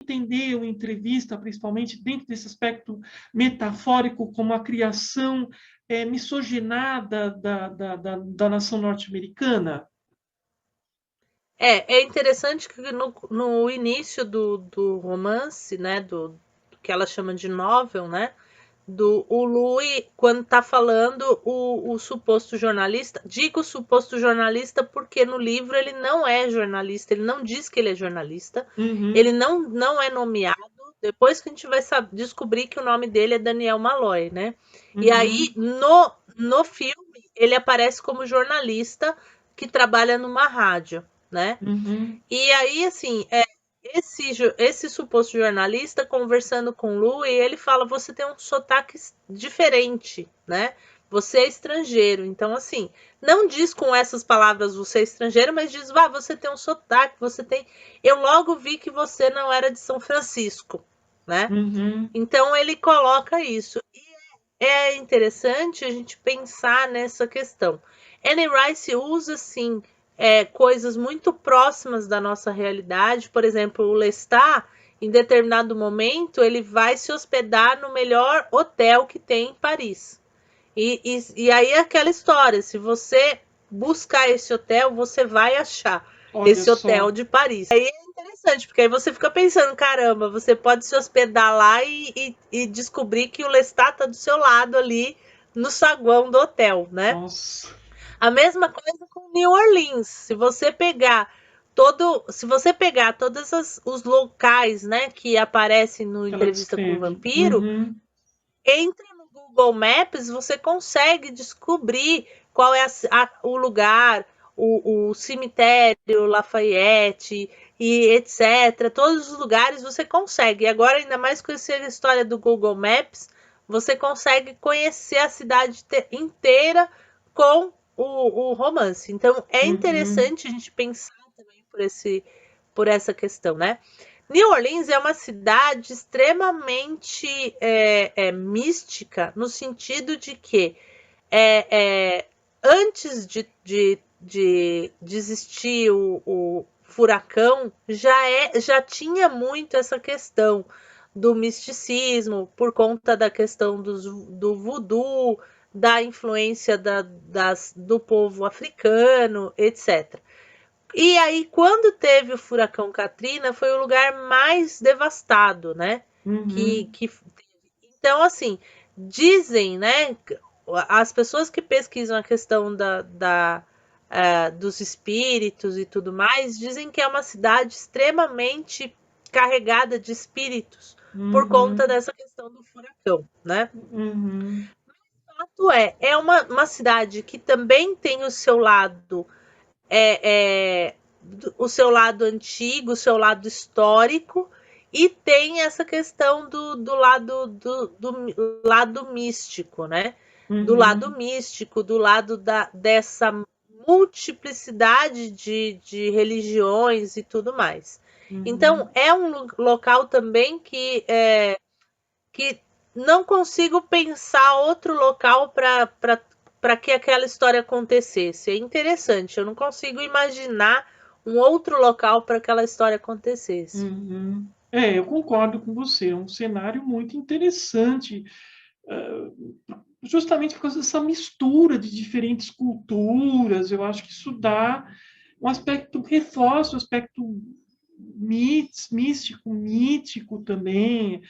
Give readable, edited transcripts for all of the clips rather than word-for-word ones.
entender a entrevista, principalmente dentro desse aspecto metafórico, como a criação miscigenada da nação norte-americana? É interessante que no início do romance, né, do que ela chama de novel, né, o Louis, quando tá falando o suposto jornalista, digo suposto jornalista porque no livro ele não é jornalista, ele não diz que ele é jornalista, ele Uhum, não é nomeado, depois que a gente vai descobrir que o nome dele é Daniel Malloy, né? E aí, uhum, no filme, ele aparece como jornalista que trabalha numa rádio, né? uhum. E aí, assim, esse suposto jornalista conversando com o Lu, e ele fala: você tem um sotaque diferente, né? Você é estrangeiro. Então, assim, não diz com essas palavras você é estrangeiro, mas diz: você tem um sotaque, você tem. Eu logo vi que você não era de São Francisco, né? Uhum. Então, ele coloca isso. E é interessante a gente pensar nessa questão. Anne Rice usa, sim, coisas muito próximas da nossa realidade. Por exemplo, o Lestat, em determinado momento, ele vai se hospedar no melhor hotel que tem em Paris. E aí é aquela história, se você buscar esse hotel, você vai achar Olha esse hotel só. de Paris. Aí é interessante, porque aí você fica pensando, caramba, você pode se hospedar lá e descobrir que o Lestat tá do seu lado ali no saguão do hotel, né? Nossa. A mesma coisa com New Orleans. Se você pegar todos os locais, né, que aparecem no Ela Entrevista com o descreve. Vampiro, Uhum. entra no Google Maps, você consegue descobrir qual é o lugar, o cemitério Lafayette e etc. Todos os lugares você consegue. E agora, ainda mais com essa história do Google Maps, você consegue conhecer a cidade inteira com o romance. Então, é Uhum. interessante a gente pensar também por essa questão, né? New Orleans é uma cidade extremamente mística, no sentido de que é, é, antes de existir o furacão, já tinha muito essa questão do misticismo, por conta da questão do voodoo, da influência do povo africano, etc. E aí, quando teve o furacão Katrina, foi o lugar mais devastado, né? Uhum. Então, assim, dizem, né? As pessoas que pesquisam a questão dos espíritos e tudo mais, dizem que é uma cidade extremamente carregada de espíritos por conta Uhum. dessa questão do furacão, né? Uhum. O fato é uma cidade que também tem o seu lado o seu lado antigo, o seu lado histórico, e tem essa questão do lado místico, né? Do lado Uhum. místico, do lado dessa multiplicidade de religiões e tudo mais. Então, Uhum. é um local também que não consigo pensar outro local para que aquela história acontecesse. É interessante, eu não consigo imaginar um outro local para aquela história acontecesse. Uhum. Eu concordo com você. É um cenário muito interessante, justamente por causa dessa mistura de diferentes culturas. Eu acho que isso dá um aspecto, reforça o aspecto místico, mítico também,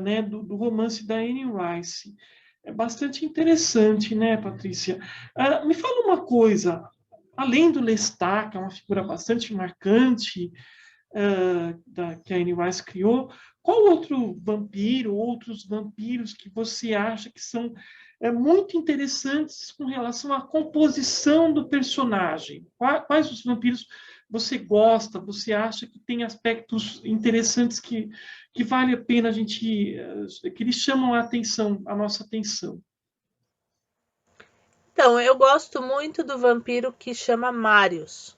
né, do romance da Anne Rice. É bastante interessante, né, Patrícia? Me fala uma coisa, além do Lestat, que é uma figura bastante marcante, que a Anne Rice criou, qual outro vampiro, outros vampiros que você acha que são muito interessantes com relação à composição do personagem? Quais os vampiros você gosta, você acha que tem aspectos interessantes que vale a pena a gente, que eles chamam a atenção, a nossa atenção? Então, eu gosto muito do vampiro que chama Marius.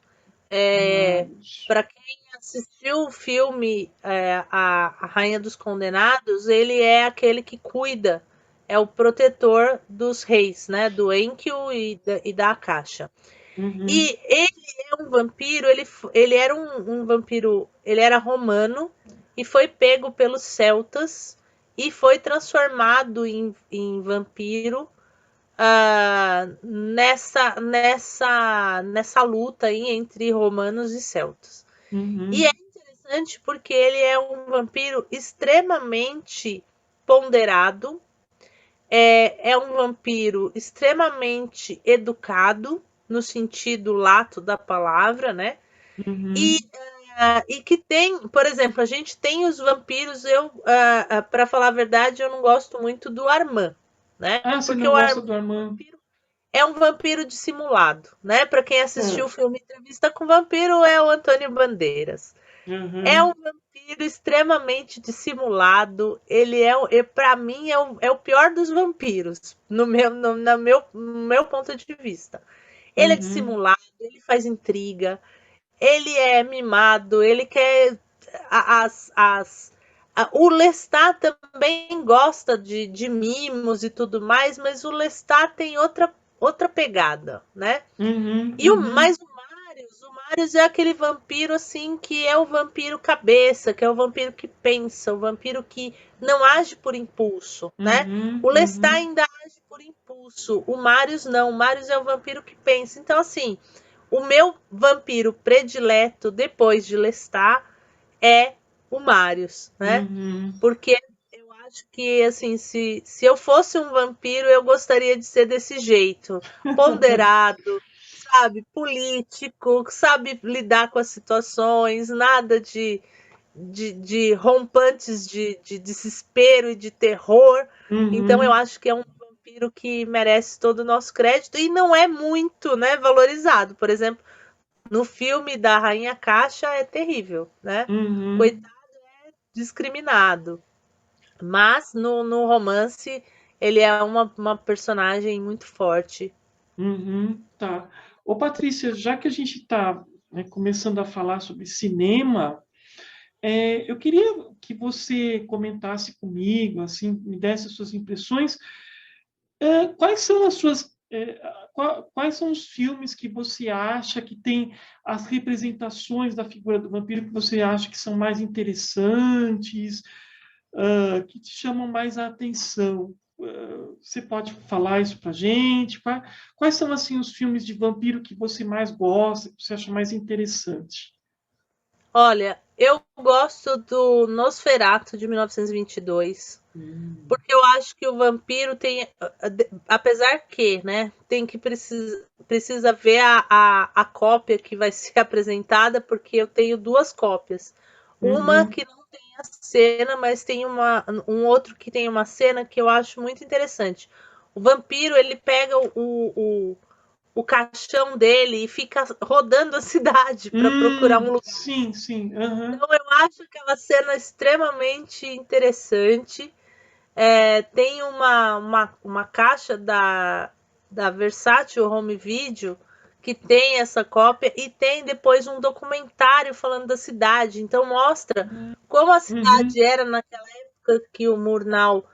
Mas, Para quem assistiu o filme a Rainha dos Condenados, ele é aquele que cuida, é o protetor dos reis, né? Do Enkidu e da Akasha. uhum, E ele é um vampiro, ele era um vampiro, ele era romano, e foi pego pelos celtas e foi transformado em vampiro nessa luta aí entre romanos e celtas. E é Uhum. interessante porque ele é um vampiro extremamente ponderado, é um vampiro extremamente educado, no sentido lato da palavra, né? E, Uhum. e que tem, por exemplo, a gente tem os vampiros, para falar a verdade, eu não gosto muito do Armand, né? Ah, você Porque não o gosta Armand do Armand? é um vampiro dissimulado, né? Para quem assistiu É. o filme Entrevista com o Vampiro, é o Antônio Bandeiras. É um Uhum. vampiro extremamente dissimulado. Ele para mim, é o pior dos vampiros, no meu ponto de vista. Ele é Uhum. dissimulado, ele faz intriga, ele é mimado, ele quer o Lestat também gosta de mimos e tudo mais, mas o Lestat tem outra pegada, né? Uhum. Mas Uhum. o Marius é aquele vampiro assim que é o vampiro cabeça, que é o vampiro que pensa, o vampiro que não age por impulso, né? Uhum. O Lestat Uhum. ainda age por impulso, o Marius não, o Marius é o vampiro que pensa. Então assim, o meu vampiro predileto depois de Lestat é o Marius, né? Uhum. Porque eu acho que, assim, se eu fosse um vampiro, eu gostaria de ser desse jeito, ponderado, sabe, político, sabe lidar com as situações, nada de rompantes de desespero e de terror. Então, eu Uhum. acho que é um vampiro que merece todo o nosso crédito e não é muito, né, valorizado. Por exemplo, no filme da Rainha Caixa é terrível, né? Uhum. Coitado, discriminado. Mas no romance ele é uma personagem muito forte. Uhum. Tá. Ô, Patrícia, já que a gente está, né, começando a falar sobre cinema, eu queria que você comentasse comigo, assim, me desse as suas impressões. Quais são as suas, quais são os filmes que você acha que tem as representações da figura do vampiro que você acha que são mais interessantes, que te chamam mais a atenção? Você pode falar isso para gente? Quais são assim os filmes de vampiro que você mais gosta, que você acha mais interessante? Olha, eu gosto do Nosferatu de 1922, Hum. porque eu acho que o vampiro tem, apesar que, né, tem que precisa ver a cópia que vai ser apresentada, porque eu tenho duas cópias. Uma Uhum. que não tem a cena, mas tem um outro que tem uma cena que eu acho muito interessante. O vampiro, ele pega o caixão dele e fica rodando a cidade para procurar um lugar. Sim, sim. Aham. Então eu acho aquela cena extremamente interessante. Tem uma caixa da Versátil Home Video que tem essa cópia e tem depois um documentário falando da cidade. Então mostra como a Uhum. cidade era naquela época que o Murnau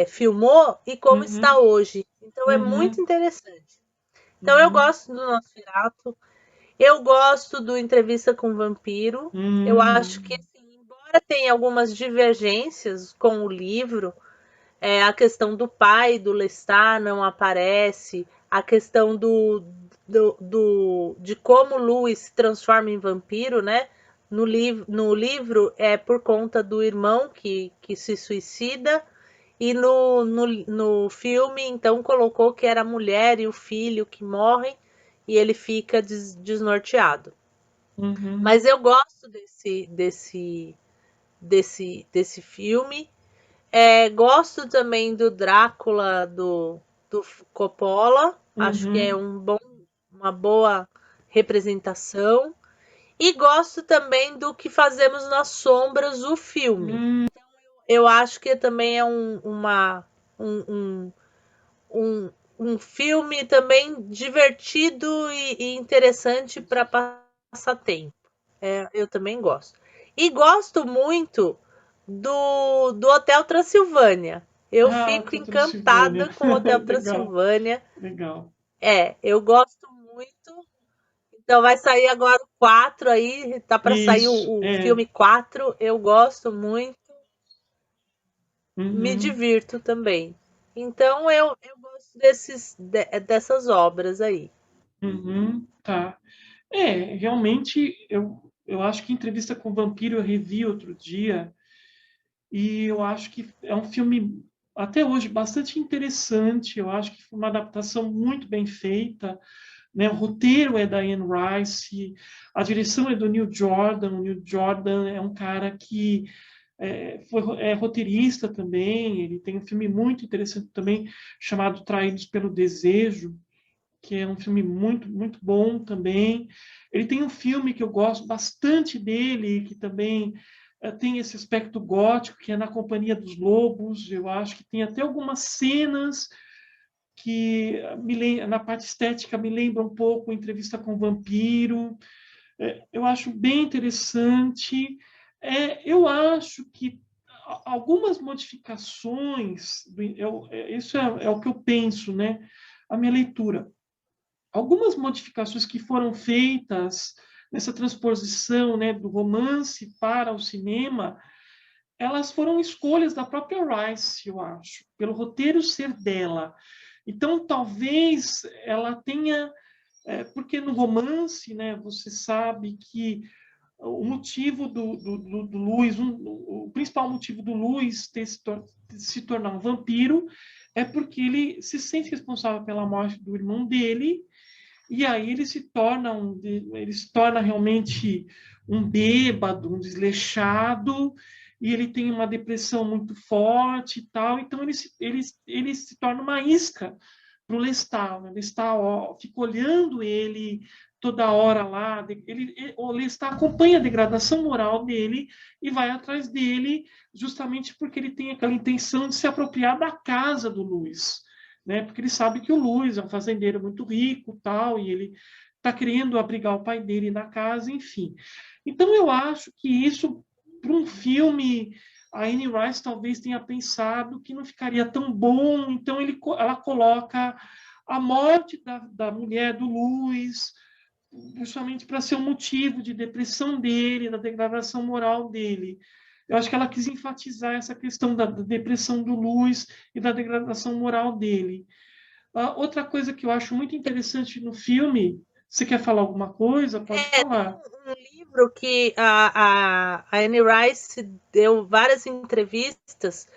filmou e como está Uhum. hoje. Então é muito Uhum. interessante. Então eu Uhum. gosto do Nosferatu, eu gosto do Entrevista com o Vampiro. Eu acho que, Uhum. assim, embora tenha algumas divergências com o livro, a questão do pai do Lestat não aparece, a questão de como Louis se transforma em vampiro, né? No livro é por conta do irmão que se suicida, e no filme, então, colocou que era a mulher e o filho que morrem e ele fica desnorteado. Uhum. Mas eu gosto desse filme. Gosto também do Drácula do Coppola. Acho que é Uhum. uma boa representação. E gosto também do Que Fazemos nas Sombras, o filme. Uhum. Eu acho que também é um, um, um filme também divertido e interessante para passar tempo. Eu também gosto. E gosto muito do Hotel Transilvânia. Eu Ah, fico Hotel Transilvânia. encantada com o Hotel Legal, Transilvânia. legal. Eu gosto muito. Então vai sair agora o 4 aí, tá para sair Isso, o filme 4. Eu gosto muito, me uhum, divirto também. Então eu gosto dessas obras aí. uhum, tá. Realmente, eu acho que Entrevista com o Vampiro eu revi outro dia, e eu acho que é um filme, até hoje, bastante interessante. Eu acho que foi uma adaptação muito bem feita, né? O roteiro é da Anne Rice, a direção é do Neil Jordan. O Neil Jordan é um cara que é roteirista também. Ele tem um filme muito interessante também, chamado Traídos pelo Desejo, que é um filme muito, muito bom também. Ele tem um filme que eu gosto bastante dele, que também tem esse aspecto gótico, que é Na Companhia dos Lobos. Eu acho que tem até algumas cenas que na parte estética me lembra um pouco Entrevista com o Vampiro. Eu acho bem interessante. Eu acho que algumas modificações, isso é o que eu penso, né? A minha leitura. Algumas modificações que foram feitas nessa transposição, né, do romance para o cinema, elas foram escolhas da própria Rice, eu acho, pelo roteiro ser dela. Então, talvez ela tenha, porque no romance, né, você sabe que o motivo do Luiz, o principal motivo do Luiz se tornar um vampiro é porque ele se sente responsável pela morte do irmão dele, e aí ele se torna realmente um bêbado, um desleixado, e ele tem uma depressão muito forte e tal. Então ele se torna uma isca para o Lestat. O Lestat fica olhando ele toda hora lá. O Lestat acompanha a degradação moral dele e vai atrás dele justamente porque ele tem aquela intenção de se apropriar da casa do Luiz, né? Porque ele sabe que o Luiz é um fazendeiro muito rico, tal, e ele está querendo abrigar o pai dele na casa, enfim. Então eu acho que isso para um filme, a Anne Rice talvez tenha pensado que não ficaria tão bom, então ela coloca a morte da mulher do Luiz justamente para ser um motivo de depressão dele, da degradação moral dele. Eu acho que ela quis enfatizar essa questão da depressão do Luiz e da degradação moral dele. Outra coisa que eu acho muito interessante no filme, você quer falar alguma coisa? Pode Tem falar. um livro que a Anne Rice deu várias entrevistas,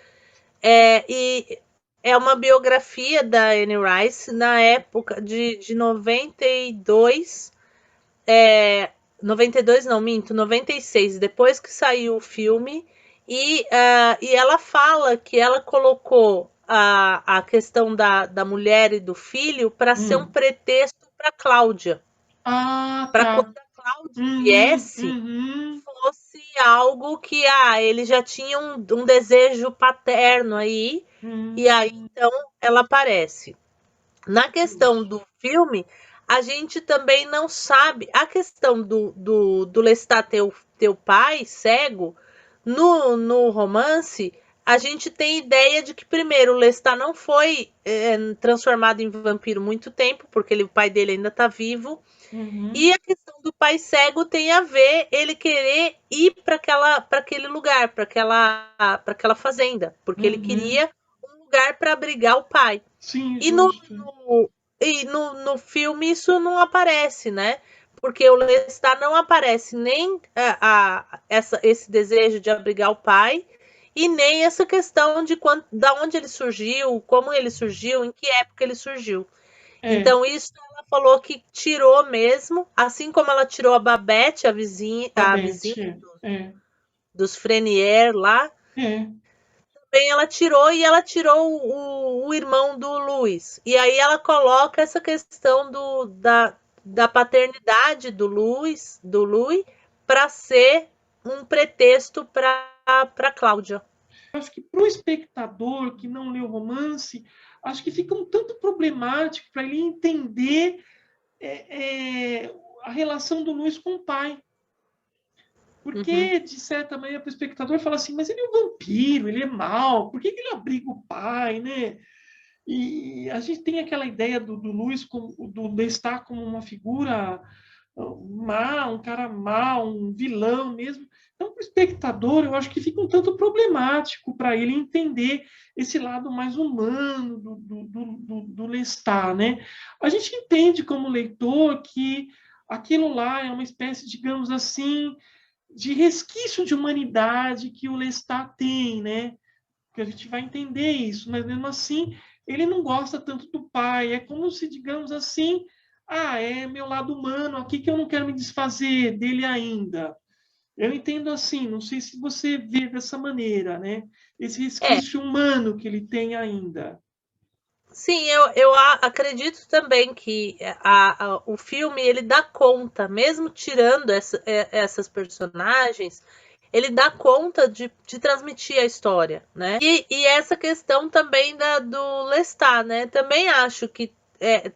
e é uma biografia da Anne Rice na época de 92, 92 não, minto, 96, depois que saiu o filme, e ela fala que ela colocou a questão da mulher e do filho para ser um Hum. pretexto para Cláudia, Ah, para quando tá. a Cláudia Uhum, viesse, uhum. fosse algo que ele já tinha um desejo paterno aí, e aí Hum. então ela aparece. Na questão Isso. do filme, a gente também não sabe. A questão do Lestat ter o pai cego, no romance, a gente tem ideia de que, primeiro, o Lestat não foi transformado em vampiro muito tempo, porque o pai dele ainda está vivo. E Uhum, a questão do pai cego tem a ver ele querer ir para aquele lugar, para aquela fazenda, porque ele uhum. queria um lugar para abrigar o pai. Sim, E no, justo. no, no filme isso não aparece, né? Porque o Lestat não aparece nem esse desejo de abrigar o pai, e nem essa questão de da onde ele surgiu, como ele surgiu, em que época ele surgiu. É, Então, isso ela falou que tirou mesmo, assim como ela tirou a Babette, a vizinha Babette. dos Frenier lá, É. também ela tirou, e ela tirou o irmão do Luiz. E aí ela coloca essa questão da paternidade do Louis, para ser um pretexto para Cláudia. Acho que para o espectador que não lê o romance, acho que fica um tanto problemático para ele entender a relação do Luiz com o pai. Uhum. Porque, de certa maneira, para o espectador fala assim, mas ele é um vampiro, ele é mau, por que ele abriga o pai, né? E a gente tem aquela ideia do Luiz, do Lestat como uma figura um cara mau, um vilão mesmo. Então, para o espectador, eu acho que fica um tanto problemático para ele entender esse lado mais humano do Lestat, né? A gente entende como leitor que aquilo lá é uma espécie, digamos assim, de resquício de humanidade que o Lestat tem, né? Que a gente vai entender isso, mas mesmo assim ele não gosta tanto do pai. É como se, digamos assim, é meu lado humano aqui que eu não quero me desfazer dele ainda. Eu entendo assim, não sei se você vê dessa maneira, né? Esse É, resquício humano que ele tem ainda. sim, acredito também que o filme ele dá conta, mesmo tirando essas personagens, ele dá conta de transmitir a história, né? E essa questão também do Lestat, né? Também acho que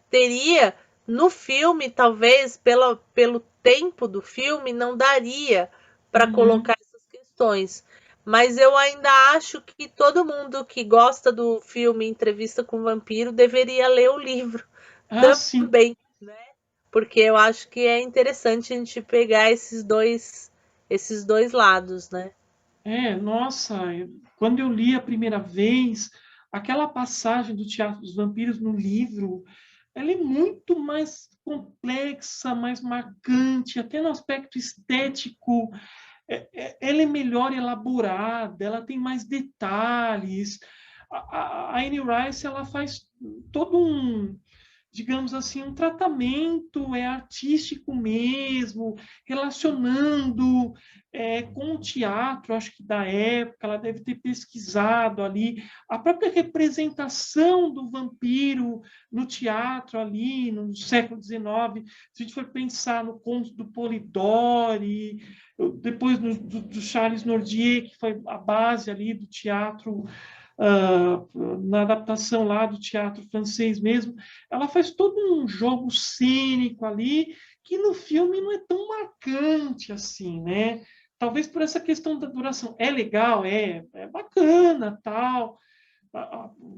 teria no filme, talvez pelo tempo do filme, não daria para Uhum. colocar essas questões. Mas eu ainda acho que todo mundo que gosta do filme Entrevista com o Vampiro deveria ler o livro Ah, sim. também, né? Porque eu acho que é interessante a gente pegar esses dois lados, né? Nossa, quando eu li a primeira vez, aquela passagem do Teatro dos Vampiros no livro, ela é muito mais complexa, mais marcante, até no aspecto estético, ela é melhor elaborada, ela tem mais detalhes. A Anne Rice ela faz todo digamos assim, um tratamento artístico mesmo, relacionando com o teatro, acho que da época, ela deve ter pesquisado ali a própria representação do vampiro no teatro ali no século XIX, se a gente for pensar no conto do Polidori, depois do Charles Nodier, que foi a base ali do teatro na adaptação lá do teatro francês mesmo, ela faz todo um jogo cênico ali que no filme não é tão marcante assim, né? Talvez por essa questão da duração. É legal, é bacana, tal,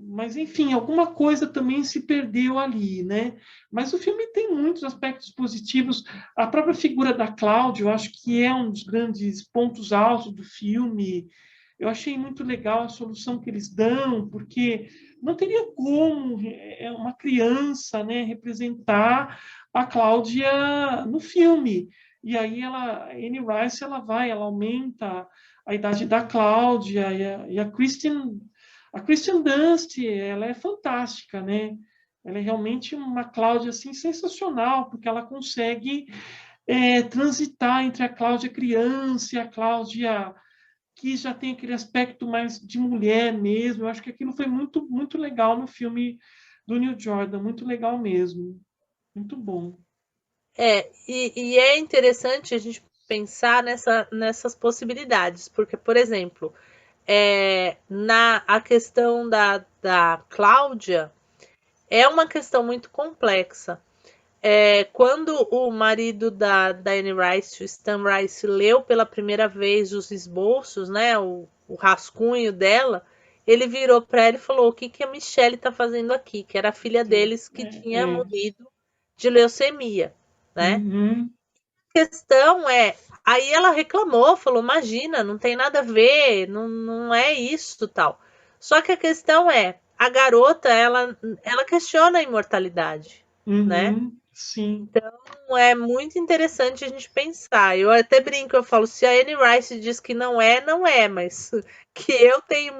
mas enfim, alguma coisa também se perdeu ali, né? Mas o filme tem muitos aspectos positivos. A própria figura da Cláudia, eu acho que é um dos grandes pontos altos do filme. Eu achei muito legal a solução que eles dão, porque não teria como uma criança, né, representar a Cláudia no filme. E aí a Anne Rice, ela aumenta a idade da Cláudia e a Kristen Dunst, ela é fantástica, né? Ela é realmente uma Cláudia assim sensacional, porque ela consegue transitar entre a Cláudia criança e a Cláudia que já tem aquele aspecto mais de mulher mesmo. Eu acho que aquilo foi muito, muito legal no filme do Neil Jordan, muito legal mesmo. Muito bom. E é interessante a gente pensar nessas possibilidades, porque, por exemplo, a questão da Cláudia é uma questão muito complexa. Quando o marido da Anne Rice, o Stan Rice, leu pela primeira vez os esboços, né, o rascunho dela, ele virou para ela e falou: o que, que a Michelle está fazendo aqui? Que era a filha deles que tinha morrido de leucemia, né? Uhum, A questão aí ela reclamou, falou: imagina, não tem nada a ver, não é isso tal. Só que a questão a garota, ela questiona a imortalidade, né? uhum, sim. Então é muito interessante a gente pensar. Eu até brinco, eu falo, se a Anne Rice diz que não é, não é, mas que eu tenho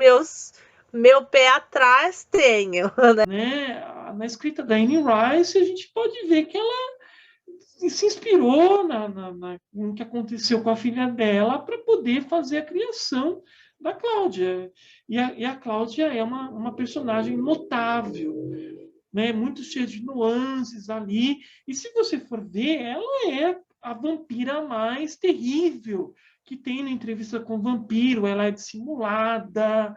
meu pé atrás, tenho. Né? Na escrita da Anne Rice, a gente pode ver que ela se inspirou no que aconteceu com a filha dela para poder fazer a criação da Cláudia. E a Cláudia é uma personagem notável, né? Muito cheia de nuances ali. E se você for ver, ela é a vampira mais terrível que tem na entrevista com o vampiro. Ela é dissimulada,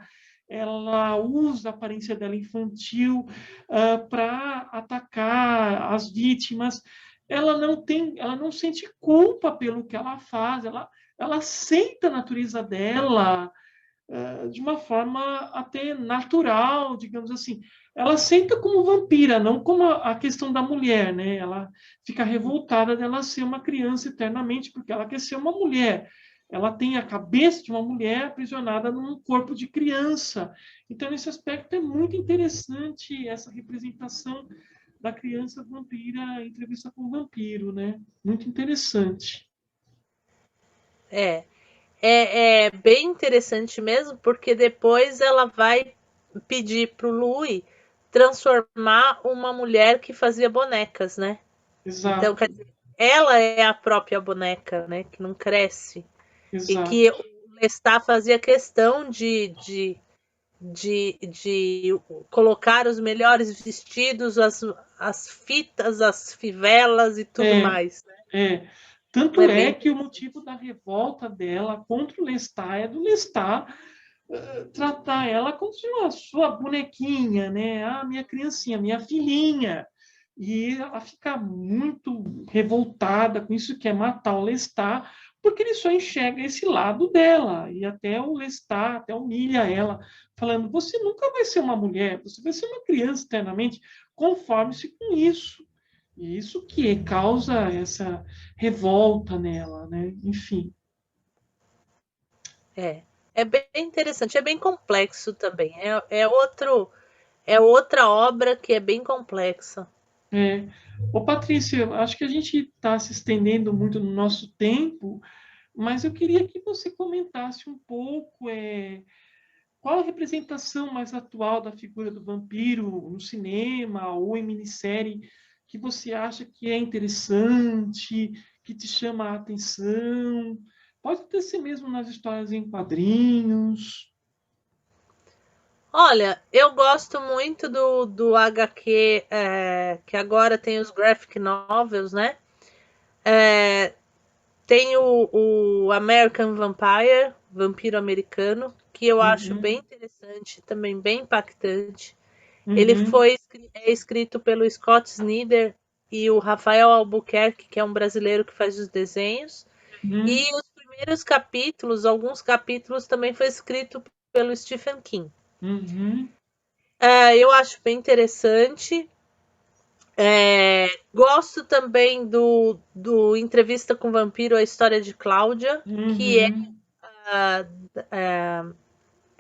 ela usa a aparência dela infantil para atacar as vítimas. Ela não sente culpa pelo que ela faz, ela aceita a natureza dela, de uma forma até natural, digamos assim. Ela aceita como vampira, não como a questão da mulher, né? Ela fica revoltada dela ser uma criança eternamente, porque ela quer ser uma mulher. Ela tem a cabeça de uma mulher aprisionada num corpo de criança. Então, nesse aspecto, é muito interessante essa representação da criança vampira, entrevista com o vampiro, né? Muito interessante. É, é bem interessante mesmo, porque depois ela vai pedir pro Louis transformar uma mulher que fazia bonecas, né? Então, quer Exato, dizer, ela é a própria boneca, né? Que não cresce. E que exato. o Lestat fazia questão de colocar os melhores vestidos, as fitas, as fivelas e tudo É, mais. é. Então Tanto é é bem. que o motivo da revolta dela contra o Lestat é do Lestat tratar ela como sua bonequinha, né? Ah, minha criancinha, minha filhinha. E ela fica muito revoltada com isso, quer matar o Lestat, porque ele só enxerga esse lado dela. E até o Lestat até humilha ela, falando: você nunca vai ser uma mulher, você vai ser uma criança eternamente, conforme-se com isso. E isso que causa essa revolta nela, né? Enfim. É, é bem interessante, é bem complexo também. É outra obra que é bem complexa. É. Ô, Patrícia, acho que a gente está se estendendo muito no nosso tempo, mas eu queria que você comentasse um pouco qual a representação mais atual da figura do vampiro no cinema ou em minissérie que você acha que é interessante, que te chama a atenção. Pode até ser mesmo nas histórias em quadrinhos. Olha, eu gosto muito do HQ, que agora tem os graphic novels, né? É, tem o American Vampire, Vampiro Americano, que eu acho bem Uhum, interessante, também bem impactante. Ele uhum, é escrito pelo Scott Snyder e o Rafael Albuquerque, que é um brasileiro que faz os desenhos. uhum, E os primeiros capítulos, alguns capítulos também foi escrito pelo Stephen King. uhum, Eu acho bem interessante. Gosto também do Entrevista com o Vampiro, a história de Cláudia, que é uhum, a,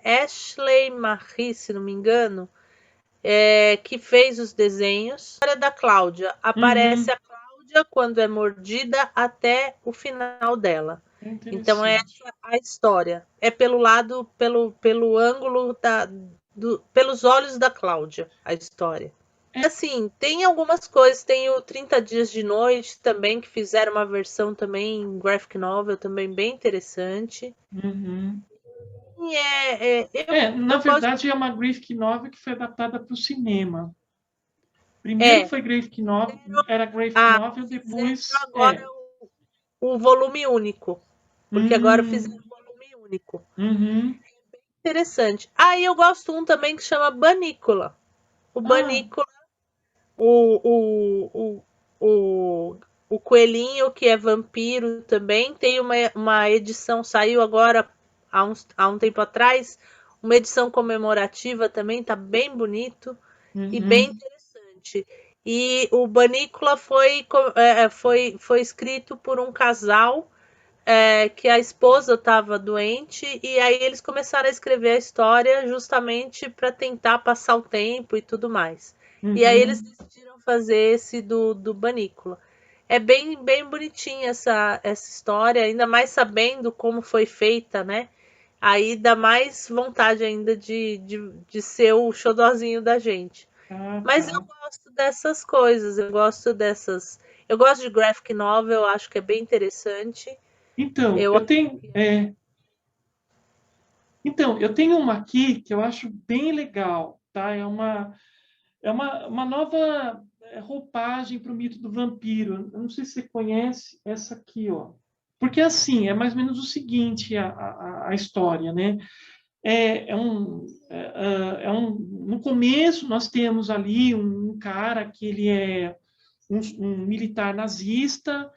Ashley Marie, se não me engano, que fez os desenhos. A história da Cláudia. Aparece uhum. a Cláudia quando é mordida até o final dela. É Então, interessante. essa é a história. É pelo lado, pelo ângulo pelos olhos da Cláudia, a história. Assim, tem algumas coisas, tem o 30 Dias de Noite também, que fizeram uma versão também em graphic novel, também bem interessante. Uhum. E Na eu gosto. verdade, é uma graphic novel que foi adaptada para o cinema. Primeiro É, foi graphic novel, era graphic ah, novel, fizeram depois agora o volume único, porque agora fizeram Hum, o volume único. uhum. Interessante. Ah, e eu gosto um também que chama Banícola. O Ah, Banícola, o, o, o, o coelhinho que é vampiro também tem uma edição, saiu agora há um tempo atrás, uma edição comemorativa também, tá bem bonito e bem uhum. interessante. E o Banícola foi escrito por um casal que a esposa estava doente e aí eles começaram a escrever a história justamente para tentar passar o tempo e tudo mais. E aí eles Uhum. decidiram fazer esse do Banícola. É bem bonitinha essa história, ainda mais sabendo como foi feita, né? Aí dá mais vontade ainda de ser o xodozinho da gente. Ah, Mas eu tá. gosto dessas coisas, eu gosto dessas. Eu gosto de graphic novel, acho que é bem interessante. Então, Eu eu tenho, eu tenho uma aqui que eu acho bem legal, tá? É uma nova roupagem para o mito do vampiro. Eu não sei se você conhece essa aqui, ó. Porque assim, é mais ou menos o seguinte a história, né? No começo nós temos ali um cara que ele é um militar nazista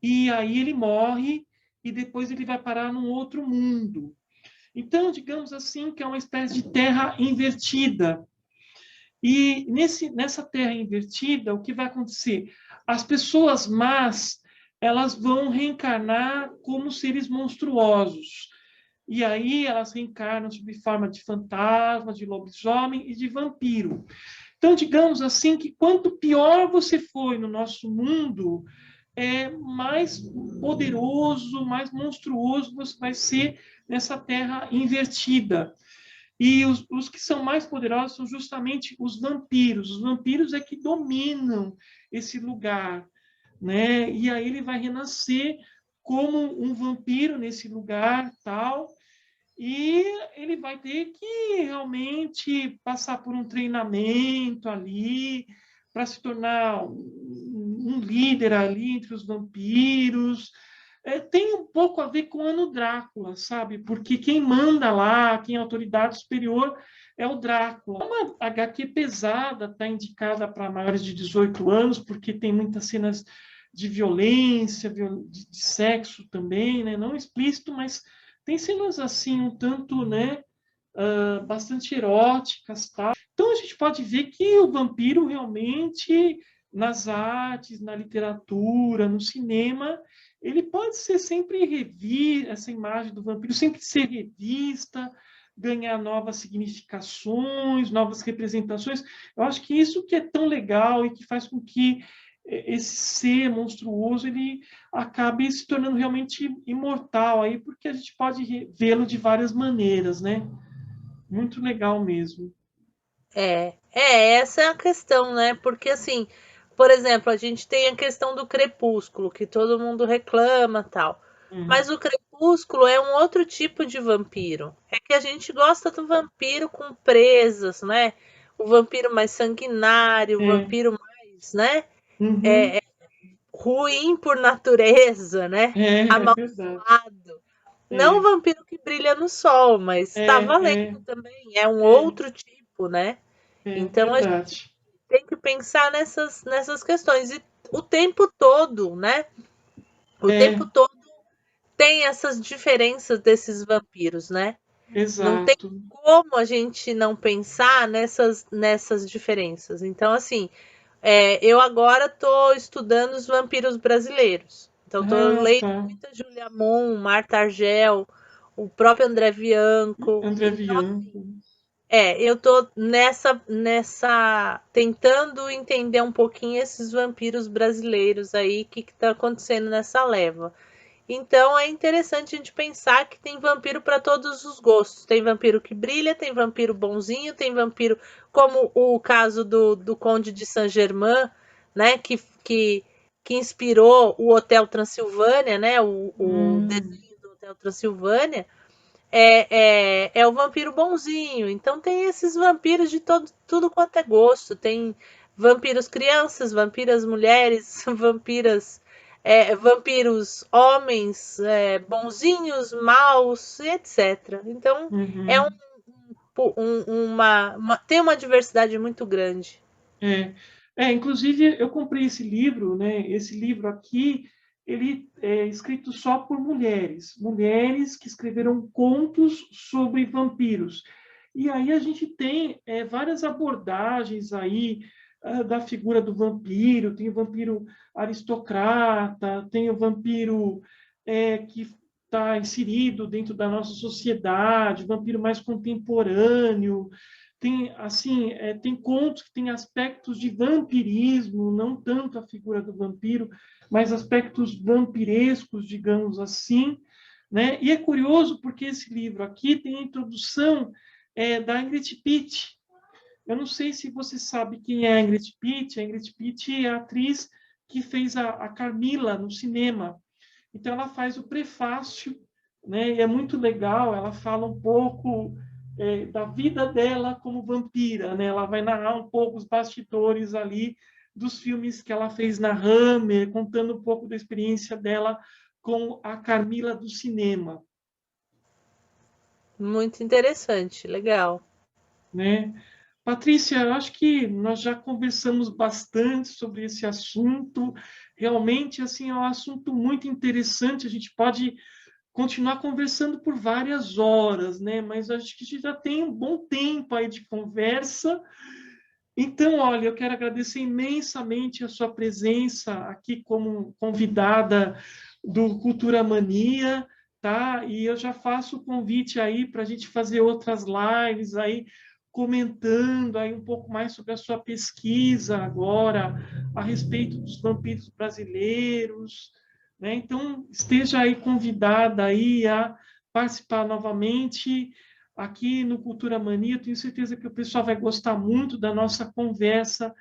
e aí ele morre e depois ele vai parar num outro mundo. Então, digamos assim, que é uma espécie de terra invertida. E nessa terra invertida, o que vai acontecer? As pessoas más, elas vão reencarnar como seres monstruosos. E aí elas reencarnam sob forma de fantasma, de lobisomem e de vampiro. Então, digamos assim, que quanto pior você foi no nosso mundo, mais poderoso, mais monstruoso você vai ser nessa terra invertida. E os que são mais poderosos são justamente os vampiros. Os vampiros é que dominam esse lugar, né? E aí ele vai renascer como um vampiro nesse lugar, tal, e ele vai ter que realmente passar por um treinamento ali para se tornar um líder ali entre os vampiros. Tem um pouco a ver com o Ano Drácula, sabe? Porque quem manda lá, quem é a autoridade superior, é o Drácula. É uma HQ pesada, está indicada para maiores de 18 anos, porque tem muitas cenas de violência, de sexo também, né? Não explícito, mas tem cenas assim, um tanto, né? Bastante eróticas, tá? Então a gente pode ver que o vampiro realmente, nas artes, na literatura, no cinema, ele pode ser sempre revista, essa imagem do vampiro sempre ser revista, ganhar novas significações, novas representações. Eu acho que isso que é tão legal e que faz com que esse ser monstruoso ele acabe se tornando realmente imortal aí, porque a gente pode vê-lo de várias maneiras, né? Muito legal mesmo. Essa é a questão, né? Porque assim, por exemplo, a gente tem a questão do crepúsculo, que todo mundo reclama, tal. Uhum. Mas o crepúsculo é um outro tipo de vampiro. É que a gente gosta do vampiro com presas, né? O vampiro mais sanguinário, o É. vampiro mais, né? Uhum. Ruim por natureza, né? É verdade. Amaldiçoado. Não o É, vampiro que brilha no sol, mas tá é, valendo também. É um é, outro tipo, né? Então a gente verdade. tem que pensar nessas questões. E o tempo todo, né? O tempo É, todo tem essas diferenças desses vampiros, né? Não tem exato. como a gente não pensar nessas diferenças. Então, assim, eu agora estou estudando os vampiros brasileiros. Então, estou Ah, lendo tá. muita Julia Moon, Marta Argel, o próprio André Bianco. André Então, Bianco. eu tô nessa tentando entender um pouquinho esses vampiros brasileiros aí, o que que tá acontecendo nessa leva. Então é interessante a gente pensar que tem vampiro para todos os gostos. Tem vampiro que brilha, tem vampiro bonzinho, tem vampiro como o caso do Conde de Saint-Germain, né, que inspirou o Hotel Transilvânia, né, o Hum, desenho do Hotel Transilvânia é o vampiro bonzinho. Então tem esses vampiros de tudo quanto é gosto. Tem vampiros crianças, vampiras mulheres, vampiros homens, bonzinhos, maus, etc. Então é uhum. tem uma diversidade muito grande. Inclusive, eu comprei esse livro, né? Esse livro aqui, ele é escrito só por mulheres, mulheres que escreveram contos sobre vampiros. E aí a gente tem várias abordagens aí da figura do vampiro. Tem o vampiro aristocrata, tem o vampiro que está inserido dentro da nossa sociedade, o vampiro mais contemporâneo. Tem assim, tem contos que têm aspectos de vampirismo, não tanto a figura do vampiro, mas aspectos vampirescos, digamos assim, né? E é curioso porque esse livro aqui tem a introdução da Ingrid Pitt. Eu não sei se você sabe quem é a Ingrid Pitt. A Ingrid Pitt é a atriz que fez a Carmila no cinema. Então ela faz o prefácio, né? E é muito legal. Ela fala um pouco da vida dela como vampira, né? Ela vai narrar um pouco os bastidores ali dos filmes que ela fez na Hammer, contando um pouco da experiência dela com a Carmila do cinema, Muito interessante, legal. né? Patrícia, eu acho que nós já conversamos bastante sobre esse assunto. Realmente, assim, é um assunto muito interessante. A gente pode continuar conversando por várias horas, né? Mas acho que a gente já tem um bom tempo aí de conversa. Então, olha, eu quero agradecer imensamente a sua presença aqui como convidada do Cultura Mania, tá? E eu já faço o convite aí para a gente fazer outras lives aí, comentando aí um pouco mais sobre a sua pesquisa agora a respeito dos vampiros brasileiros, né? Então, esteja aí convidada aí a participar novamente aqui no Cultura Mania. Tenho certeza que o pessoal vai gostar muito da nossa conversa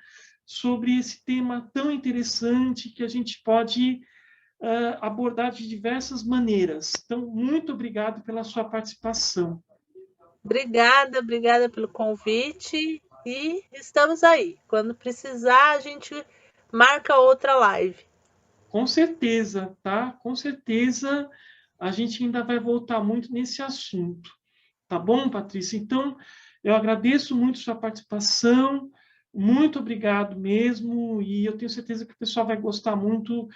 sobre esse tema tão interessante que a gente pode abordar de diversas maneiras. Então, muito obrigado pela sua participação. Obrigada pelo convite e estamos aí. Quando precisar, a gente marca outra live. Com certeza, tá? Com certeza a gente ainda vai voltar muito nesse assunto. Tá bom, Patrícia? Então, eu agradeço muito sua participação, muito obrigado mesmo, e eu tenho certeza que o pessoal vai gostar muito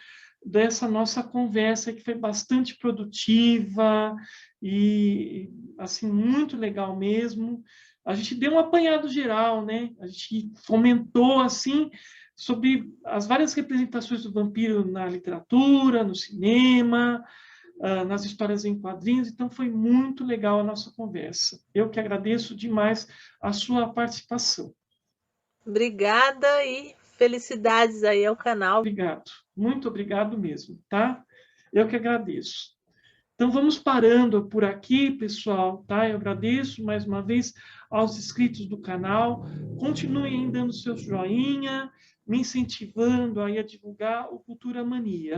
dessa nossa conversa, que foi bastante produtiva e, assim, muito legal mesmo. A gente deu um apanhado geral, né? A gente comentou, assim, sobre as várias representações do vampiro na literatura, no cinema, nas histórias em quadrinhos, então foi muito legal a nossa conversa. Eu que agradeço demais a sua participação. Obrigada e felicidades aí ao canal. Obrigado, muito obrigado mesmo, tá? Eu que agradeço. Então vamos parando por aqui, pessoal, tá? Eu agradeço mais uma vez aos inscritos do canal. Continuem dando seu joinha, me incentivando aí a divulgar o Cultura Mania.